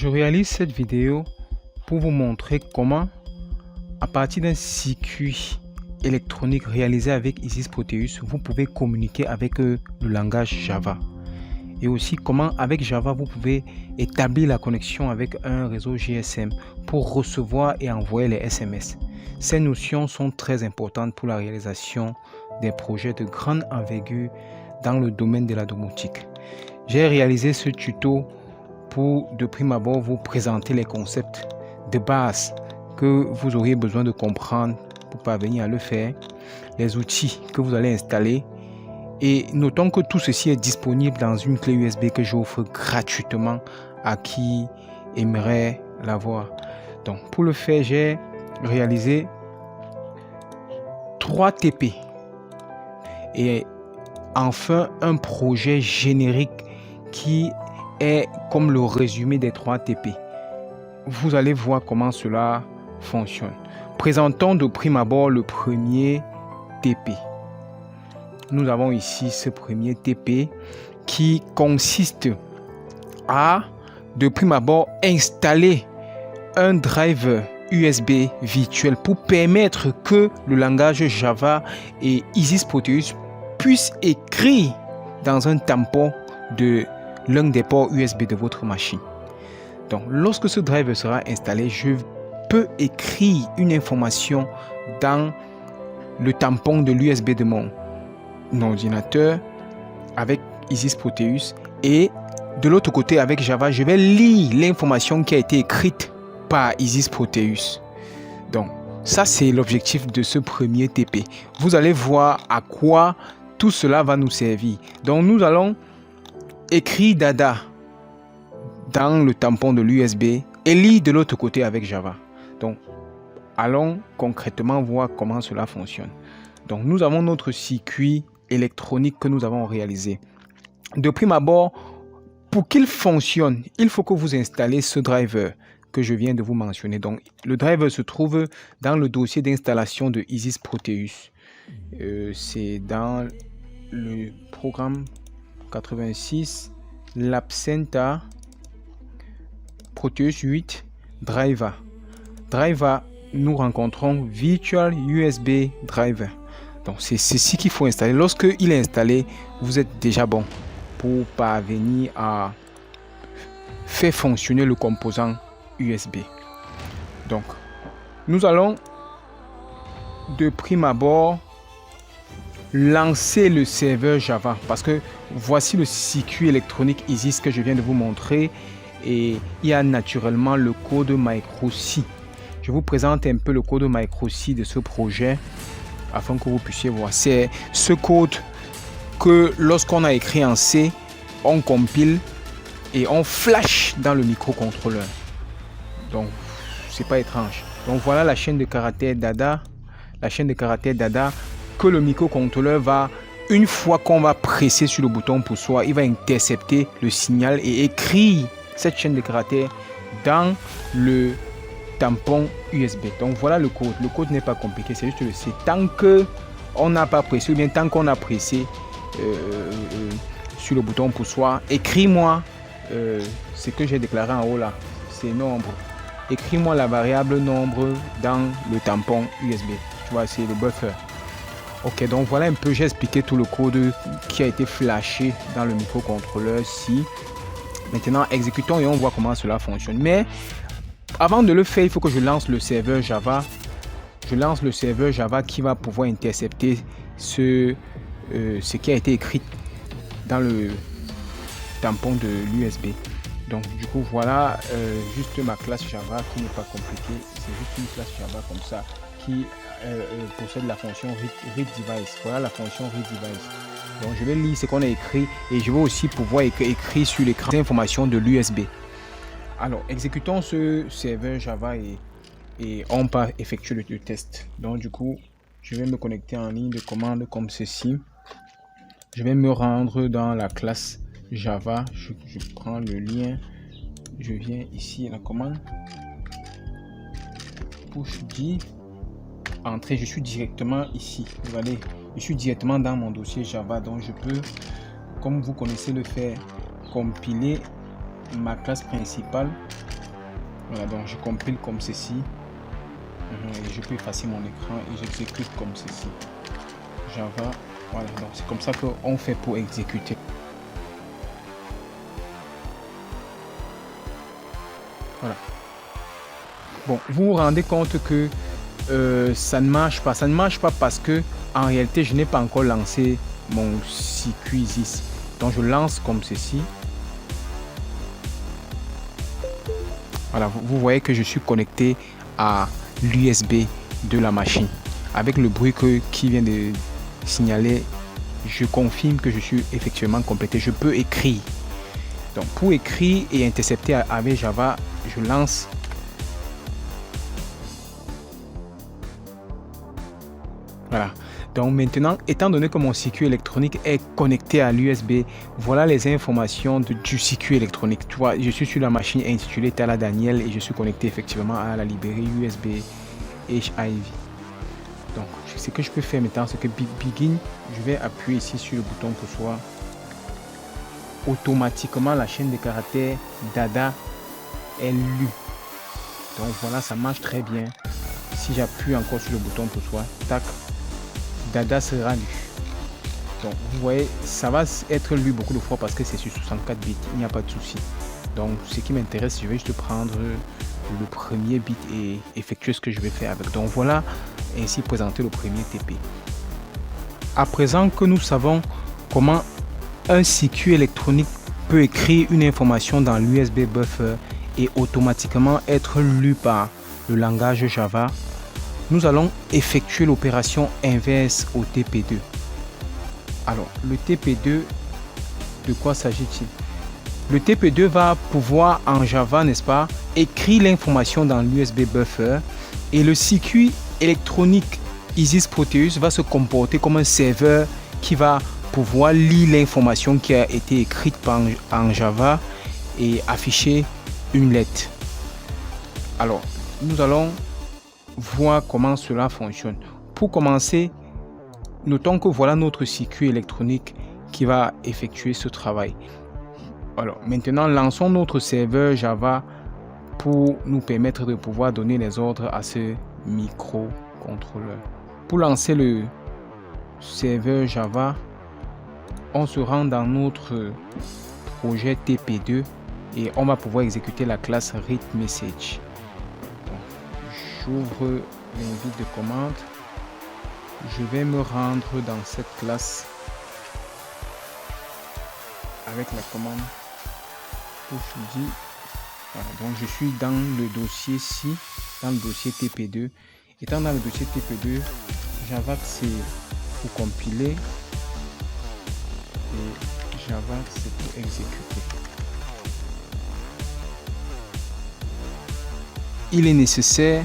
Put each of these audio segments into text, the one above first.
Je réalise cette vidéo pour vous montrer comment, à partir d'un circuit électronique réalisé avec Isis Proteus, vous pouvez communiquer avec le langage Java. Et aussi comment, avec Java, vous pouvez établir la connexion avec un réseau GSM pour recevoir et envoyer les SMS. Ces notions sont très importantes pour la réalisation des projets de grande envergure dans le domaine de la domotique. J'ai réalisé ce tuto pour, de prime abord, vous présenter les concepts de base que vous auriez besoin de comprendre pour parvenir à le faire, les outils que vous allez installer. Et notons que tout ceci est disponible dans une clé USB que j'offre gratuitement à qui aimerait l'avoir. Donc pour le faire, j'ai réalisé 3 TP et enfin un projet générique qui est comme le résumé des 3 TP. Vous allez voir comment cela fonctionne. Présentons de prime abord le premier TP. Nous avons ici ce premier TP qui consiste à, de prime abord, installer un driver USB virtuel pour permettre que le langage Java et Isis Proteus puissent écrire dans un tampon de l'un des ports USB de votre machine. Donc, lorsque ce driver sera installé, je peux écrire une information dans le tampon de l'USB de mon ordinateur avec Isis Proteus, et de l'autre côté avec Java, je vais lire l'information qui a été écrite par Isis Proteus. Donc, ça c'est l'objectif de ce premier TP. Vous allez voir à quoi tout cela va nous servir. Donc, nous allons écrire Dada dans le tampon de l'USB et lire de l'autre côté avec Java. Donc, allons concrètement voir comment cela fonctionne. Donc, nous avons notre circuit électronique que nous avons réalisé. De prime abord, pour qu'il fonctionne, il faut que vous installez ce driver que je viens de vous mentionner. Donc, le driver se trouve dans le dossier d'installation de Isis Proteus. C'est dans le programme 86, l'Absenta Proteus 8 Driver. Driver, nous rencontrons Virtual USB Driver. Donc, c'est ceci qu'il faut installer. Lorsque il est installé, vous êtes déjà bon pour parvenir à faire fonctionner le composant USB. Donc, nous allons de prime abord lancer le serveur Java parce que voici le circuit électronique Isis que je viens de vous montrer, et il y a naturellement le code micro-C. Je vous présente un peu le code micro-C de ce projet afin que vous puissiez voir. C'est ce code que lorsqu'on a écrit en C, on compile et on flash dans le microcontrôleur. Donc, c'est pas étrange. Donc, voilà la chaîne de caractères Dada. La chaîne de caractères Dada que le microcontrôleur va, une fois qu'on va presser sur le bouton poussoir, il va intercepter le signal et écrire cette chaîne de caractères dans le tampon USB. Donc voilà le code. Le code n'est pas compliqué, c'est juste le C. Tant que on n'a pas pressé, ou bien tant qu'on a pressé sur le bouton poussoir, écris-moi ce que j'ai déclaré en haut là, c'est nombre. Écris-moi la variable nombre dans le tampon USB. Tu vois, c'est le buffer. Ok, donc voilà un peu, j'ai expliqué tout le code qui a été flashé dans le microcontrôleur ici. Maintenant, exécutons et on voit comment cela fonctionne. Mais avant de le faire, il faut que je lance le serveur Java. Je lance le serveur Java qui va pouvoir intercepter ce qui a été écrit dans le tampon de l'USB. Donc du coup, voilà juste ma classe Java qui n'est pas compliquée. C'est juste une classe Java comme ça qui possède la fonction read device. Voilà la fonction read device. Donc je vais lire ce qu'on a écrit et je vais aussi pouvoir écrire sur l'écran des informations de l'USB. Alors, exécutons ce serveur Java et on va effectuer le test. Donc, du coup, je vais me connecter en ligne de commande comme ceci. Je vais me rendre dans la classe Java. Je prends le lien. Je viens ici à la commande. Push D. Entrée. Je suis directement ici. Vous allez, je suis directement dans mon dossier Java. Donc, je peux, comme vous connaissez le faire, compiler ma classe principale Voilà, donc je compile comme ceci. Et je peux effacer mon écran et j'exécute comme ceci. Java, voilà, donc c'est comme ça qu'on fait pour exécuter. Voilà. Bon, vous vous rendez compte que ça ne marche pas. Ça ne marche pas parce que en réalité, je n'ai pas encore lancé mon CQISIS. Donc je lance comme ceci. Voilà, vous voyez que je suis connecté à l'USB de la machine. Avec le bruit qui vient de signaler, je confirme que je suis effectivement connecté. Je peux écrire. Donc pour écrire et intercepter avec Java, je lance. Voilà. Donc maintenant, étant donné que mon circuit électronique est connecté à l'USB, voilà les informations du circuit électronique. Tu vois, je suis sur la machine intitulée Tala Daniel et je suis connecté effectivement à la librairie USB HIV. Donc, ce que je peux faire maintenant, c'est que Begin, je vais appuyer ici sur le bouton pour soi. Automatiquement, la chaîne de caractères Dada est lue. Donc voilà, ça marche très bien. Si j'appuie encore sur le bouton pour soi, tac, Dada sera lu. Donc vous voyez, ça va être lu beaucoup de fois parce que c'est sur 64 bits, il n'y a pas de souci. Donc ce qui m'intéresse, je vais juste prendre le premier bit et effectuer ce que je vais faire avec. Donc voilà, ainsi présenter le premier TP. À présent que nous savons comment un circuit électronique peut écrire une information dans l'USB buffer et automatiquement être lu par le langage Java, nous allons effectuer l'opération inverse au TP2. Alors, le TP2, de quoi s'agit-il? Le TP2 va pouvoir en Java, n'est-ce pas, écrire l'information dans l'USB buffer et le circuit électronique Isis Proteus va se comporter comme un serveur qui va pouvoir lire l'information qui a été écrite en Java et afficher une lettre. Alors, nous allons voir comment cela fonctionne. Pour commencer, notons que voilà notre circuit électronique qui va effectuer ce travail. Alors, maintenant, lançons notre serveur Java pour nous permettre de pouvoir donner les ordres à ce microcontrôleur. Pour lancer le serveur Java, on se rend dans notre projet TP2 et on va pouvoir exécuter la classe readMessage. J'ouvre l'invite de commande. Je vais me rendre dans cette classe avec la commande push-d. Voilà, donc je suis dans le dossier-ci, dans le dossier TP2. Étant dans le dossier TP2, Java c'est pour compiler et Java c'est pour exécuter. Il est nécessaire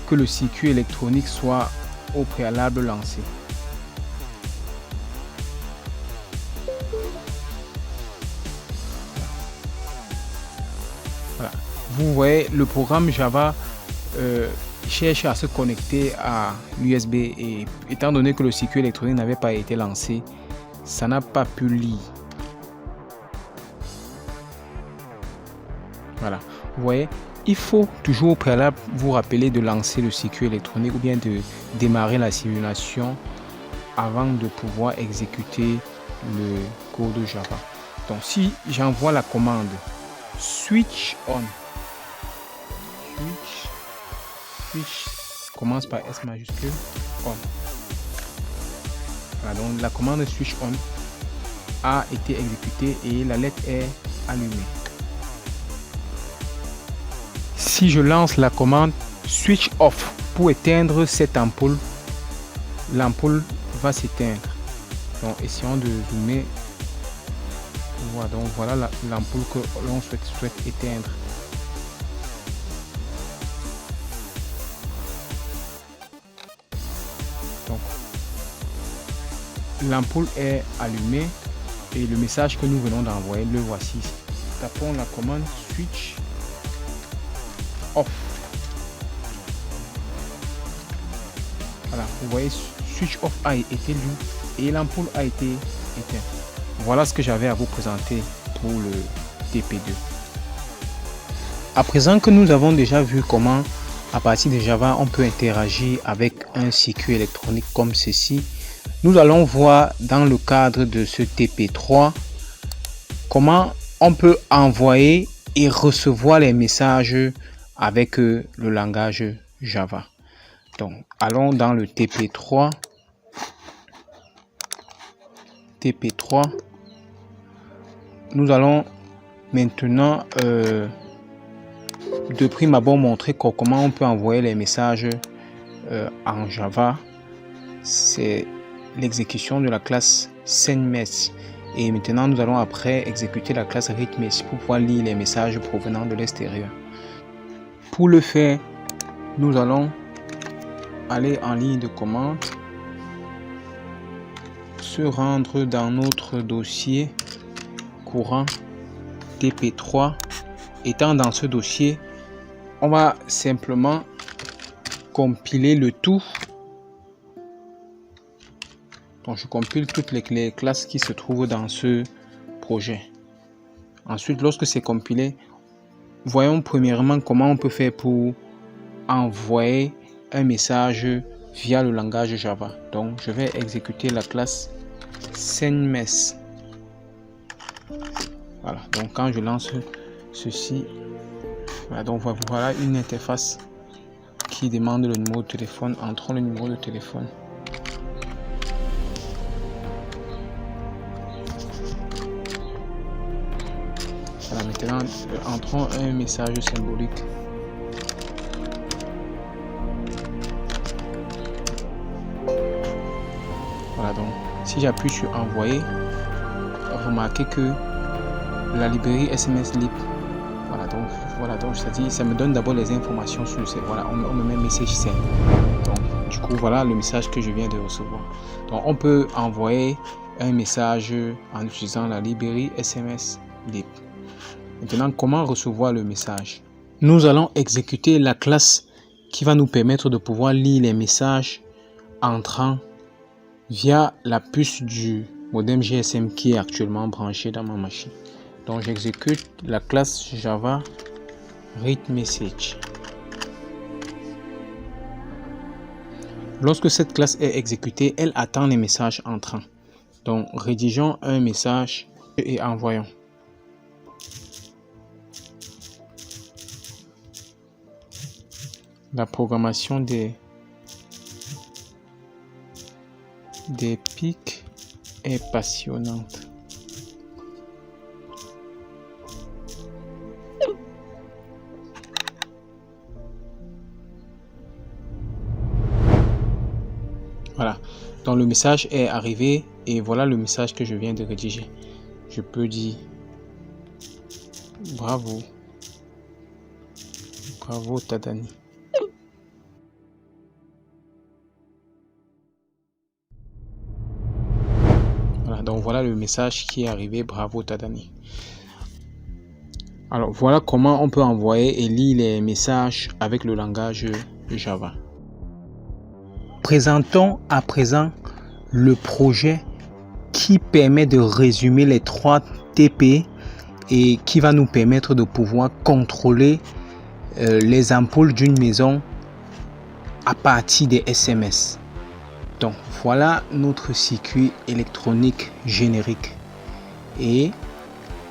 que le circuit électronique soit au préalable lancé. Voilà. Vous voyez, le programme Java cherche à se connecter à l'USB et étant donné que le circuit électronique n'avait pas été lancé, ça n'a pas pu lire. Voilà. Vous voyez, il faut toujours au préalable vous rappeler de lancer le circuit électronique ou bien de démarrer la simulation avant de pouvoir exécuter le code Java. Donc si j'envoie la commande switch on, switch commence par S majuscule on. Voilà, donc la commande switch on a été exécutée et la lettre est allumée. Si je lance la commande switch off pour éteindre cette ampoule, l'ampoule va s'éteindre. Donc essayons de zoomer. Voilà, donc voilà l'ampoule que l'on souhaite éteindre. Donc l'ampoule est allumée et le message que nous venons d'envoyer, le voici. Tapons la commande switch off. Voilà, vous voyez, switch off a été lu et l'ampoule a été éteinte. Voilà ce que j'avais à vous présenter pour le TP2. À présent que nous avons déjà vu comment à partir de Java on peut interagir avec un circuit électronique comme ceci, nous allons voir dans le cadre de ce TP3 comment on peut envoyer et recevoir les messages avec le langage Java. Donc allons dans le TP3. Nous allons maintenant de prime abord montrer comment on peut envoyer les messages en Java. C'est l'exécution de la classe sendMessage. Et maintenant nous allons après exécuter la classe readMessage pour pouvoir lire les messages provenant de l'extérieur. Pour le faire, nous allons aller en ligne de commande, se rendre dans notre dossier courant TP3. Étant dans ce dossier, on va simplement compiler le tout. Donc je compile toutes les classes qui se trouvent dans ce projet. Ensuite, lorsque c'est compilé, voyons premièrement comment on peut faire pour envoyer un message via le langage Java. Donc je vais exécuter la classe sendMessage. Voilà, donc quand je lance ceci, voilà, donc voilà une interface qui demande le numéro de téléphone. Entrons le numéro de téléphone. Voilà, maintenant entrons un message symbolique. Voilà, donc si j'appuie sur envoyer, remarquez que la librairie SMS Lib, voilà donc c'est-à-dire ça me donne d'abord les informations sur ce, voilà, on me met message send. Donc du coup voilà le message que je viens de recevoir. Donc on peut envoyer un message en utilisant la librairie SMS Lib. Maintenant, comment recevoir le message? Nous allons exécuter la classe qui va nous permettre de pouvoir lire les messages entrant via la puce du modem GSM qui est actuellement branché dans ma machine. Donc j'exécute la classe Java readMessage. Lorsque cette classe est exécutée, elle attend les messages entrants. Donc rédigeons un message et envoyons. La programmation des pics est passionnante. Voilà, donc le message est arrivé et voilà le message que je viens de rédiger. Je peux dire bravo Tadani. Voilà, donc voilà le message qui est arrivé, bravo Tadani. Alors voilà comment on peut envoyer et lire les messages avec le langage Java. Présentons à présent le projet qui permet de résumer les 3 TP et qui va nous permettre de pouvoir contrôler les ampoules d'une maison à partir des SMS. Donc voilà notre circuit électronique générique et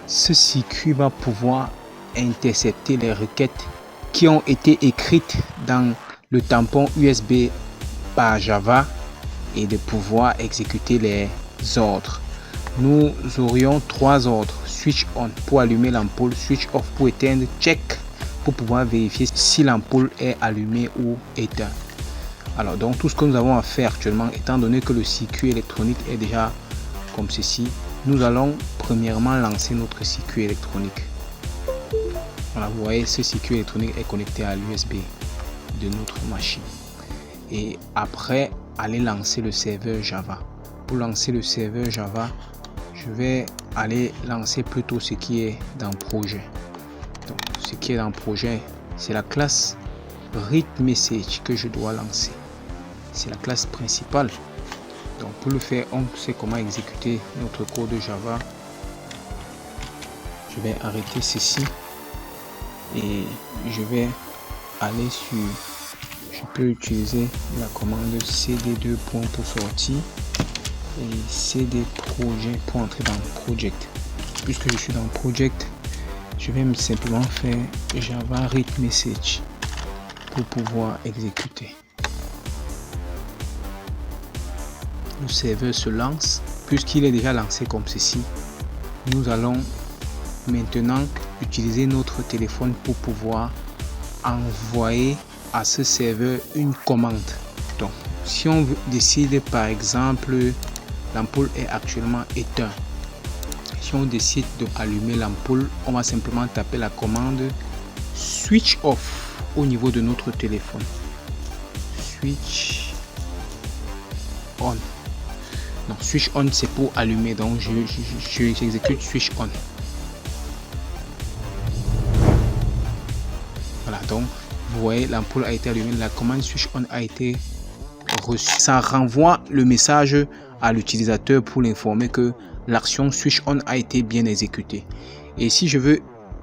ce circuit va pouvoir intercepter les requêtes qui ont été écrites dans le tampon USB par Java et de pouvoir exécuter les ordres. Nous aurions 3 ordres: switch on pour allumer l'ampoule, switch off pour éteindre, check pour pouvoir vérifier si l'ampoule est allumée ou éteinte. Alors donc tout ce que nous avons à faire actuellement, étant donné que le circuit électronique est déjà comme ceci, nous allons premièrement lancer notre circuit électronique. Voilà, vous voyez, ce circuit électronique est connecté à l'USB de notre machine. Et après, aller lancer le serveur Java. Pour lancer le serveur Java, je vais aller lancer plutôt ce qui est dans le projet. Donc, ce qui est dans le projet, c'est la classe readMessage que je dois lancer. C'est la classe principale. Donc pour le faire, on sait comment exécuter notre code Java. Je vais arrêter ceci. et je vais aller sur, je peux utiliser la commande cd2 pour sortir et cd projet pour entrer dans project. Puisque je suis dans project, je vais simplement faire java read message pour pouvoir exécuter. Le serveur se lance. Puisqu'il est déjà lancé comme ceci, nous allons maintenant utiliser notre téléphone pour pouvoir envoyer à ce serveur une commande. Donc si on décide par exemple, l'ampoule est actuellement éteinte, si on décide d'allumer l'ampoule, on va simplement taper la commande switch off au niveau de notre téléphone. Switch on. Non, switch on c'est pour allumer, donc j'exécute switch on. Voilà, donc vous voyez l'ampoule a été allumée, la commande switch on a été reçue. Ça renvoie le message à l'utilisateur pour l'informer que l'action switch on a été bien exécutée. Et si je veux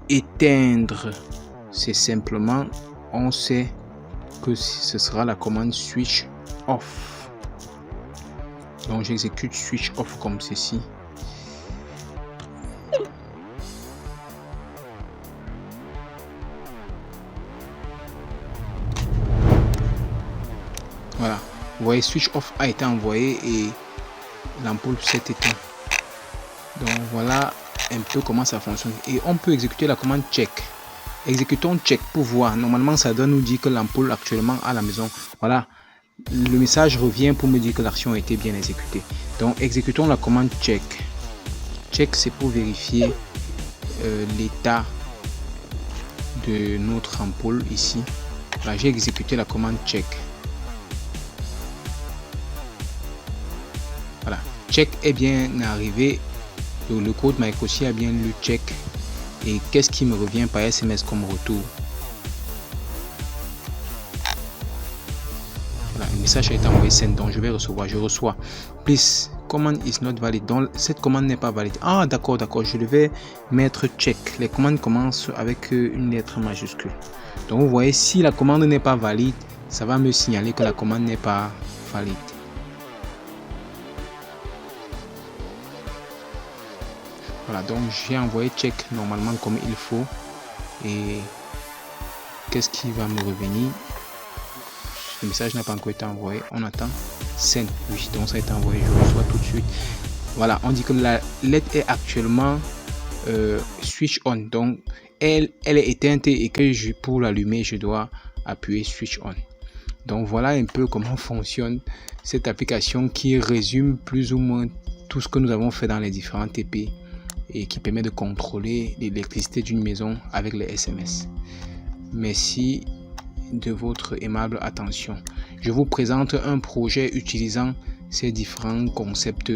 éteindre, c'est simplement, on sait que ce sera la commande switch off. Donc j'exécute switch off comme ceci. Voilà, vous voyez switch off a été envoyé et l'ampoule s'est éteinte. Donc voilà un peu comment ça fonctionne. Et on peut exécuter la commande check. Exécutons check pour voir. Normalement ça doit nous dire que l'ampoule actuellement à la maison. Voilà, le message revient pour me dire que l'action a été bien exécutée. Donc exécutons la commande check. Check c'est pour vérifier l'état de notre ampoule ici. Là j'ai exécuté la commande check. Voilà, check est bien arrivé. Donc, le code MicroC a bien lu check. Et qu'est-ce qui me revient par SMS comme retour? Voilà, le message a été envoyé send, donc je vais recevoir. Je reçois please command is not valid. Donc cette commande n'est pas valide. Ah d'accord, je devais mettre check. Les commandes commencent avec une lettre majuscule. Donc vous voyez, si la commande n'est pas valide, ça va me signaler que la commande n'est pas valide. Voilà, donc j'ai envoyé check normalement comme il faut. Et qu'est-ce qui va me revenir? Le message n'a pas encore été envoyé. On attend send. Oui, donc ça a été envoyé. Je reçois tout de suite. Voilà, on dit que la lettre est actuellement switch on. Donc elle est éteinte et que pour l'allumer, je dois appuyer switch on. Donc voilà un peu comment fonctionne cette application qui résume plus ou moins tout ce que nous avons fait dans les différents TP et qui permet de contrôler l'électricité d'une maison avec les SMS. Merci de votre aimable attention. Je vous présente un projet utilisant ces différents concepts